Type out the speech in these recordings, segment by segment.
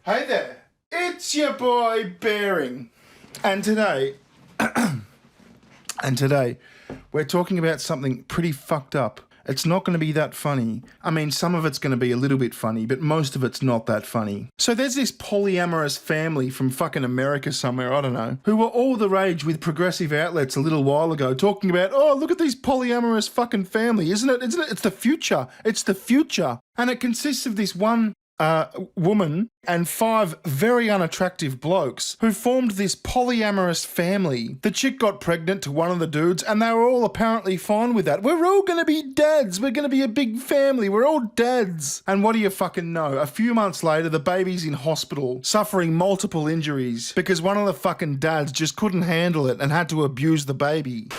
Hey there, it's your boy Bearing, and today we're talking about something pretty fucked up. It's not going to be that funny. I mean, some of it's going to be a little bit funny, but most of it's not that funny. So there's this polyamorous family from fucking America somewhere, I don't know, who were all the rage with progressive outlets a little while ago, talking about, oh, look at these polyamorous fucking family, isn't it? It's the future. It's the future. And it consists of this one woman and 5 very unattractive blokes who formed this polyamorous family. The chick got pregnant to one of the dudes and they were all apparently fine with that. We're all gonna be dads. We're gonna be a big family. We're all dads. And what do you fucking know? A few months later, the baby's in hospital, suffering multiple injuries because one of the fucking dads just couldn't handle it and had to abuse the baby.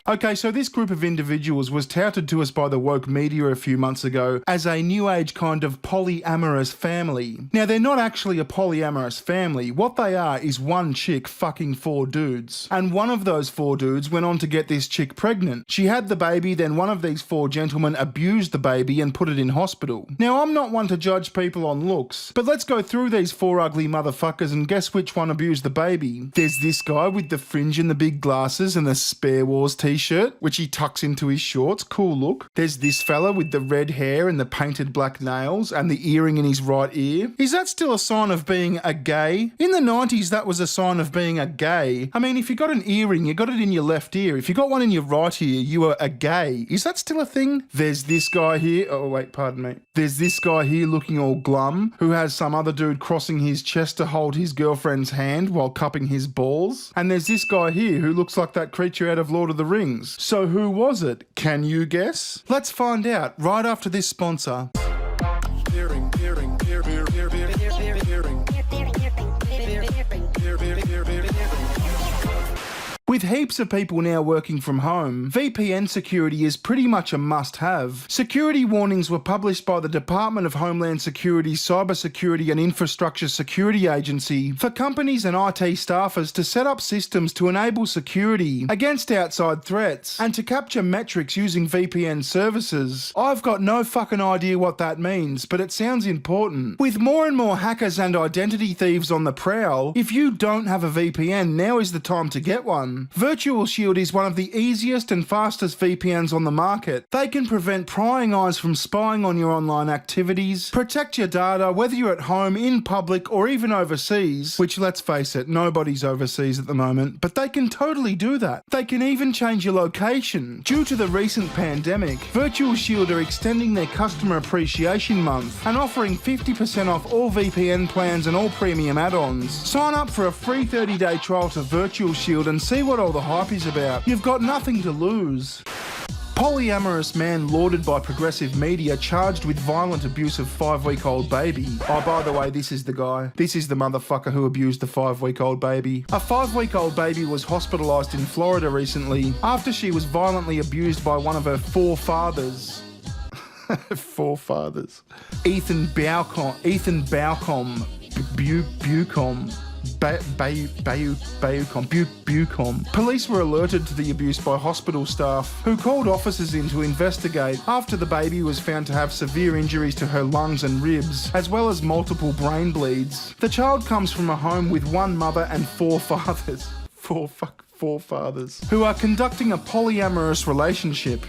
Okay, so this group of individuals was touted to us by the woke media a few months ago as a new age kind of polyamorous family. Now, they're not actually a polyamorous family. What they are is one chick fucking 4 dudes. And one of those 4 dudes went on to get this chick pregnant. She had the baby, then one of these 4 gentlemen abused the baby and put it in hospital. Now, I'm not one to judge people on looks, but let's go through these 4 ugly motherfuckers and guess which one abused the baby. There's this guy with the fringe and the big glasses and the Spare Wars t-shirt, which he tucks into his shorts. Cool look. There's this fella with the red hair and the painted black nails and the earring in his right ear. Is that still a sign of being a gay? In the 90s, that was a sign of being a gay. I mean, if you got an earring, you got it in your left ear. If you got one in your right ear, you were a gay. Is that still a thing? There's this guy here. Oh, wait, pardon me. There's this guy here looking all glum who has some other dude crossing his chest to hold his girlfriend's hand while cupping his balls. And there's this guy here who looks like that creature out of Lord of the Rings. So who was it? Can you guess? Let's find out right after this sponsor. With heaps of people now working from home, VPN security is pretty much a must-have. Security warnings were published by the Department of Homeland Security's Cybersecurity and Infrastructure Security Agency for companies and IT staffers to set up systems to enable security against outside threats and to capture metrics using VPN services. I've got no fucking idea what that means, but it sounds important. With more and more hackers and identity thieves on the prowl, if you don't have a VPN, now is the time to get one. Virtual Shield is one of the easiest and fastest VPNs on the market. They can prevent prying eyes from spying on your online activities, protect your data whether you're at home, in public or even overseas, which let's face it, nobody's overseas at the moment, but they can totally do that. They can even change your location. Due to the recent pandemic, Virtual Shield are extending their Customer Appreciation Month and offering 50% off all VPN plans and all premium add-ons. Sign up for a free 30-day trial to Virtual Shield and see what all the hype is about. You've got nothing to lose. Polyamorous man lauded by progressive media charged with violent abuse of 5-week-old baby. Oh, by the way, this is the guy. This is the motherfucker who abused the 5-week-old baby. A 5-week-old baby was hospitalised in Florida recently after she was violently abused by one of her 4 fathers. 4 fathers. Ethan Baucom. Bucom. Police were alerted to the abuse by hospital staff who called officers in to investigate after the baby was found to have severe injuries to her lungs and ribs, as well as multiple brain bleeds. The child comes from a home with 1 mother and 4 fathers. 4 fathers who are conducting a polyamorous relationship.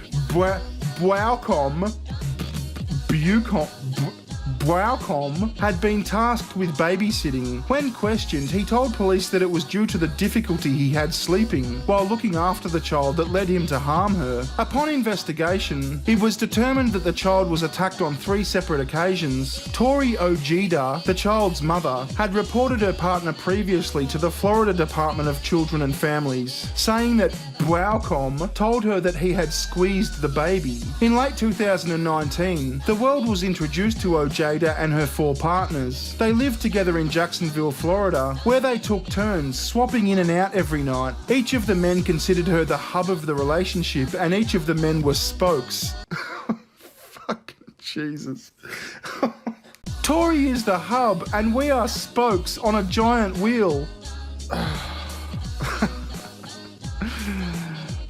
Bucom had been tasked with babysitting. When questioned, he told police that it was due to the difficulty he had sleeping while looking after the child that led him to harm her. Upon investigation, it was determined that the child was attacked on 3 separate occasions. Tori Ojeda, the child's mother, had reported her partner previously to the Florida Department of Children and Families, saying that Bucom told her that he had squeezed the baby. In late 2019, the world was introduced to Ojeda and her 4 partners. They lived together in Jacksonville, Florida, where they took turns swapping in and out every night. Each of the men considered her the hub of the relationship, and each of the men were spokes. Fucking Jesus. Tori is the hub, and we are spokes on a giant wheel.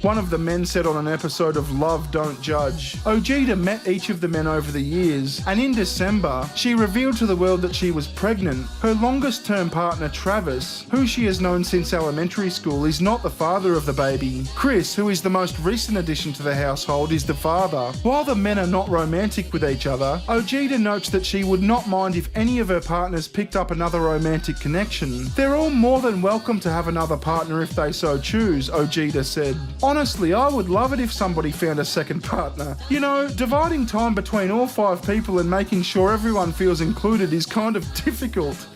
One of the men said on an episode of Love, Don't Judge. Ojeda met each of the men over the years, and in December, she revealed to the world that she was pregnant. Her longest-term partner, Travis, who she has known since elementary school, is not the father of the baby. Chris, who is the most recent addition to the household, is the father. While the men are not romantic with each other, Ojeda notes that she would not mind if any of her partners picked up another romantic connection. They're all more than welcome to have another partner if they so choose, Ojeda said. Honestly, I would love it if somebody found a second partner. You know, dividing time between all 5 people and making sure everyone feels included is kind of difficult.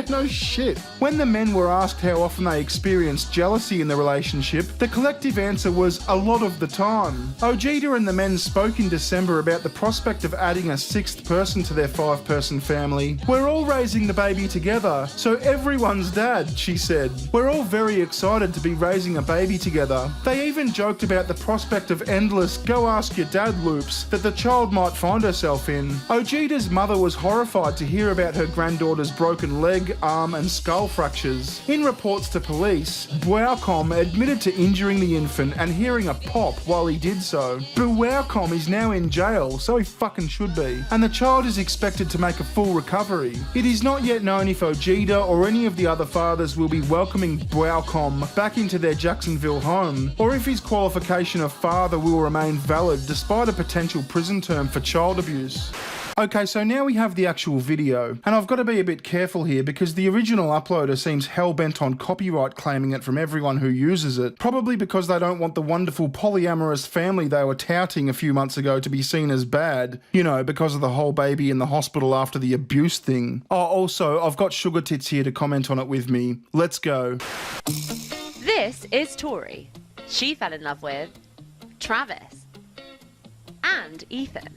No shit. When the men were asked how often they experienced jealousy in the relationship, the collective answer was a lot of the time. Ojeda and the men spoke in December about the prospect of adding a 6th person to their 5-person family. We're all raising the baby together, so everyone's dad, she said. We're all very excited to be raising a baby together. They even joked about the prospect of endless go ask your dad loops that the child might find herself in. Ojeda's mother was horrified to hear about her granddaughter's broken leg, arm and skull fractures. In reports to police, Bwaucom admitted to injuring the infant and hearing a pop while he did so. Bwaucom is now in jail, so he fucking should be, and the child is expected to make a full recovery. It is not yet known if Ojeda or any of the other fathers will be welcoming Bwaucom back into their Jacksonville home, or if his qualification of father will remain valid despite a potential prison term for child abuse. Okay, so now we have the actual video, and I've got to be a bit careful here because the original uploader seems hell-bent on copyright claiming it from everyone who uses it, probably because they don't want the wonderful polyamorous family they were touting a few months ago to be seen as bad, you know, because of the whole baby in the hospital after the abuse thing. Oh, also, I've got Sugar Tits here to comment on it with me. Let's go. This is Tori. She fell in love with Travis and Ethan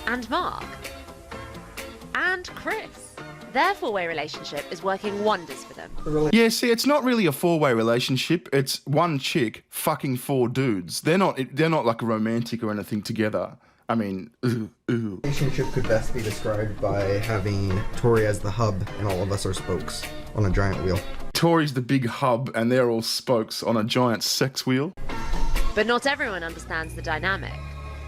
and Mark and Chris. Their 4-way relationship is working wonders for them. Yeah, see, it's not really a 4-way relationship. It's one chick fucking 4 dudes. They're not like romantic or anything together. I mean, ooh. Relationship could best be described by having Tori as the hub and all of us are spokes on a giant wheel. Tori's the big hub and they're all spokes on a giant sex wheel. But not everyone understands the dynamic.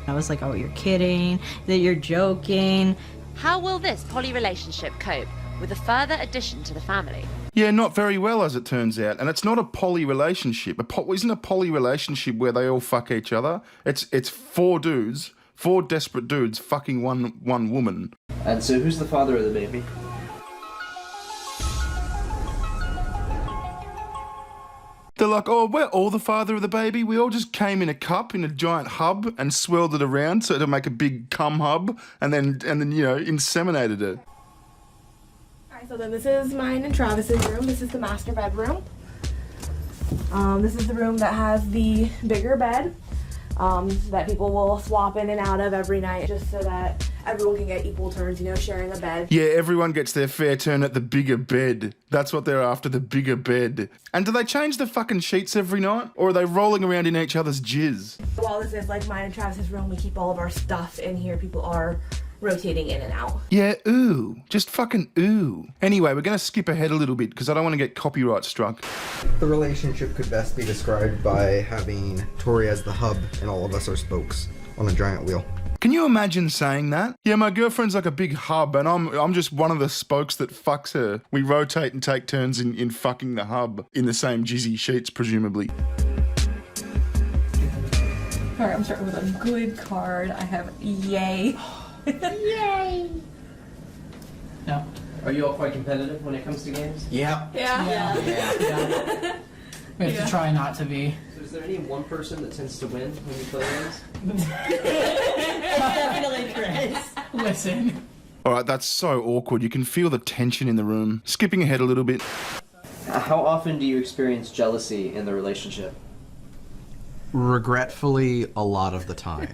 I was like, oh, you're kidding, that you're joking. How will this poly relationship cope with a further addition to the family? Yeah, not very well, as it turns out. And it's not a poly relationship. Isn't a poly relationship where they all fuck each other? It's 4 dudes, 4 desperate dudes fucking one woman. And so who's the father of the baby? They're like, oh, we're all the father of the baby. We all just came in a cup in a giant hub and swirled it around so to make a big cum hub and then you know, inseminated it. Alright, so then this is mine and Travis's room. This is the master bedroom. This is the room that has the bigger bed that people will swap in and out of every night just so that everyone can get equal turns, you know, sharing a bed. Yeah, everyone gets their fair turn at the bigger bed. That's what they're after, the bigger bed. And do they change the fucking sheets every night? Or are they rolling around in each other's jizz? While this is like mine and Travis's room, we keep all of our stuff in here. People are rotating in and out. Yeah, ooh. Just fucking ooh. Anyway, we're going to skip ahead a little bit because I don't want to get copyright struck. The relationship could best be described by having Tori as the hub and all of us are spokes on a giant wheel. Can you imagine saying that? Yeah, my girlfriend's like a big hub and I'm just one of the spokes that fucks her. We rotate and take turns in fucking the hub in the same jizzy sheets, presumably. Alright, I'm starting with a good card. I have yay. Yay! No. Are you all quite competitive when it comes to games? Yeah. Yeah. We have to try not to be. So is there any one person that tends to win when you play games? Definitely Chris. Listen. Alright, that's so awkward. You can feel the tension in the room. Skipping ahead a little bit. How often do you experience jealousy in the relationship? Regretfully, a lot of the time.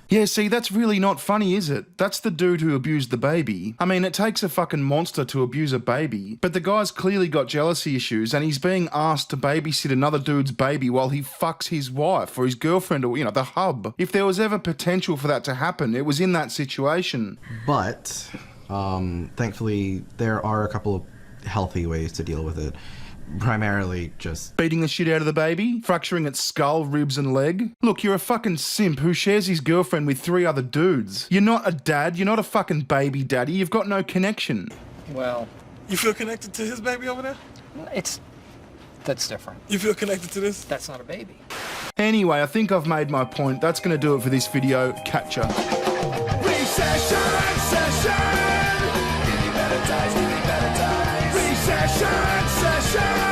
Yeah, see, that's really not funny, is it? That's the dude who abused the baby. I mean, it takes a fucking monster to abuse a baby, but the guy's clearly got jealousy issues and he's being asked to babysit another dude's baby while he fucks his wife or his girlfriend or, you know, the hub. If there was ever potential for that to happen, it was in that situation. But, thankfully, there are a couple of healthy ways to deal with it. Primarily just... Beating the shit out of the baby? Fracturing its skull, ribs and leg? Look, you're a fucking simp who shares his girlfriend with 3 other dudes. You're not a dad, you're not a fucking baby daddy, you've got no connection. Well, You feel connected to his baby over there? that's different. You feel connected to this? That's not a baby. Anyway, I think I've made my point. That's going to do it for this video. Catch ya. Recession session. Give me better times, give me better times. Recession session.